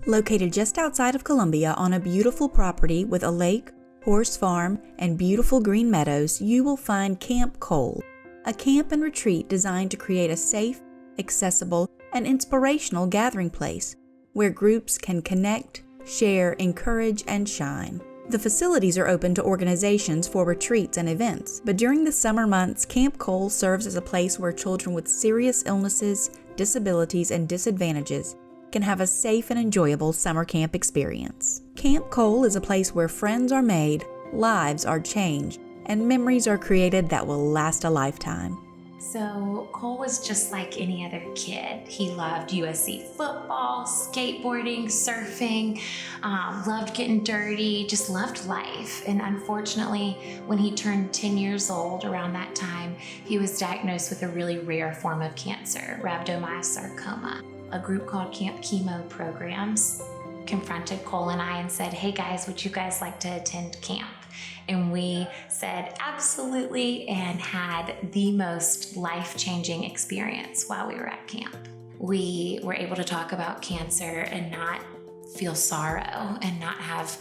Located just outside of Columbia on a beautiful property with a lake, horse farm, and beautiful green meadows, you will find Camp Cole, a camp and retreat designed to create a safe, accessible, and inspirational gathering place where groups can connect, share, encourage, and shine. The facilities are open to organizations for retreats and events, but during the summer months, Camp Cole serves as a place where children with serious illnesses, disabilities, and disadvantages can have a safe and enjoyable summer camp experience. Camp Cole is a place where friends are made, lives are changed, and memories are created that will last a lifetime. So Cole was just like any other kid. He loved USC football, skateboarding, surfing, loved getting dirty, just loved life. And unfortunately, when he turned 10 years old, around that time, he was diagnosed with a really rare form of cancer, rhabdomyosarcoma. A group called Camp Chemo Programs confronted Cole and I and said, "Hey guys, would you guys like to attend camp?" And we said absolutely, and had the most life-changing experience while we were at camp. We were able to talk about cancer and not feel sorrow and not have,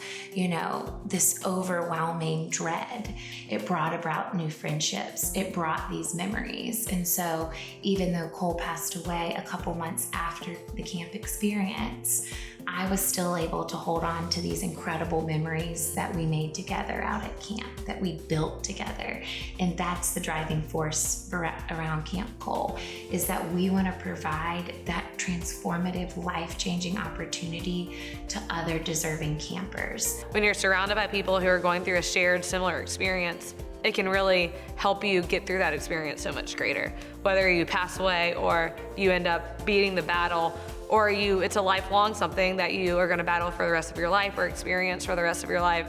this overwhelming dread. It brought about new friendships. It brought these memories. And so even though Cole passed away a couple months after the camp experience, I was still able to hold on to these incredible memories that we made together out at camp, that we built together. And that's the driving force around Camp Cole, is that we want to provide that transformative, life-changing opportunity to other deserving campers. When you're surrounded by people who are going through a shared similar experience, it can really help you get through that experience so much greater. Whether you pass away or you end up beating the battle, or it's a lifelong something that you are gonna battle for the rest of your life or experience for the rest of your life.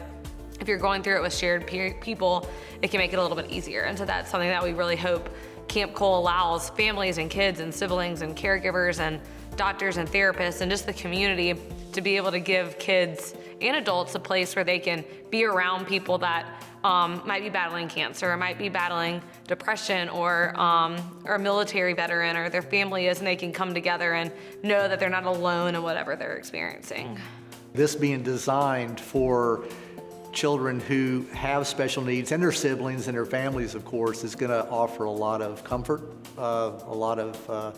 If you're going through it with shared people, it can make it a little bit easier. And so that's something that we really hope Camp Cole allows families and kids and siblings and caregivers and doctors and therapists and just the community to be able to give kids and adults a place where they can be around people that might be battling cancer, or might be battling depression, or a military veteran, or their family is, and they can come together and know that they're not alone in whatever they're experiencing. This being designed for children who have special needs, and their siblings and their families, of course, is going to offer a lot of comfort, a lot of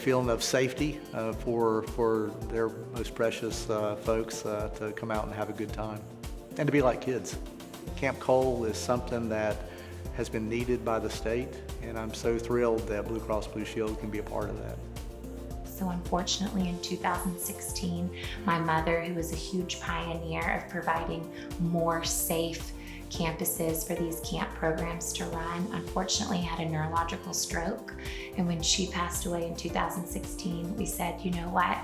feeling of safety for their most precious folks to come out and have a good time and to be like kids. Camp Cole is something that has been needed by the state, and I'm so thrilled that Blue Cross Blue Shield can be a part of that. So unfortunately in 2016, my mother, who was a huge pioneer of providing more safe campuses for these camp programs to run, unfortunately had a neurological stroke. And when she passed away in 2016, we said, you know what?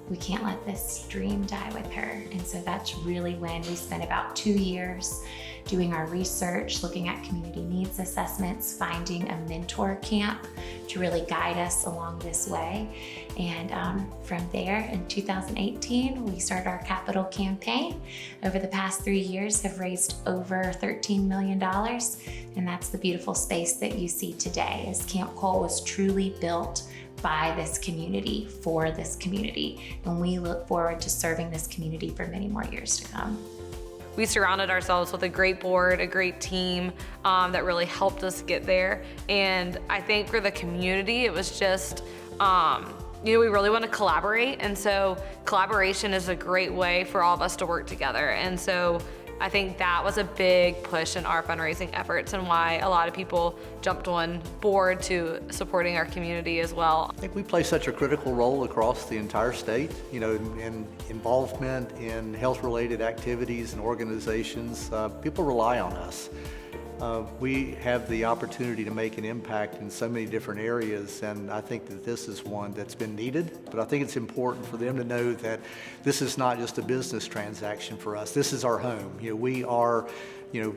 We can't let this dream die with her. And so that's really when we spent about 2 years doing our research, looking at community needs assessments, finding a mentor camp to really guide us along this way. And from there, in 2018, we started our capital campaign. Over the past 3 years, have raised over $13 million. And that's the beautiful space that you see today, as Camp Cole was truly built by this community, for this community. And we look forward to serving this community for many more years to come. We surrounded ourselves with a great board, a great team that really helped us get there. And I think for the community, it was just, we really want to collaborate. And so collaboration is a great way for all of us to work together. And so I think that was a big push in our fundraising efforts, and why a lot of people jumped on board to supporting our community as well. I think we play such a critical role across the entire state, in involvement in health-related activities and organizations. People rely on us. We have the opportunity to make an impact in so many different areas, and I think that this is one that's been needed. But I think it's important for them to know that this is not just a business transaction for us. This is our home. We are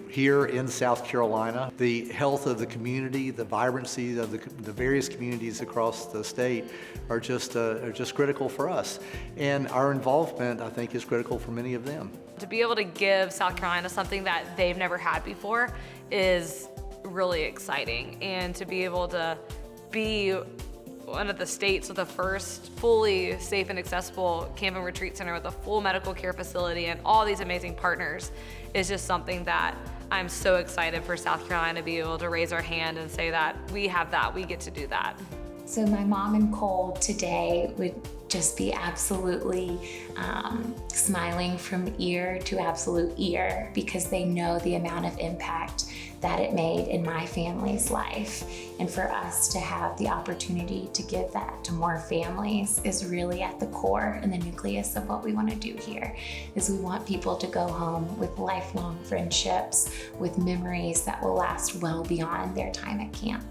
here in South Carolina. The health of the community, the vibrancy of the various communities across the state are just critical for us. And our involvement, I think, is critical for many of them. To be able to give South Carolina something that they've never had before is really exciting. And to be able to be one of the states with the first fully safe and accessible camp and retreat center with a full medical care facility and all these amazing partners is just something that I'm so excited for South Carolina to be able to raise our hand and say that we have that, we get to do that. So my mom and Cole today would just be absolutely smiling from ear to absolute ear because they know the amount of impact that it made in my family's life. And for us to have the opportunity to give that to more families is really at the core and the nucleus of what we want to do here, is we want people to go home with lifelong friendships, with memories that will last well beyond their time at camp.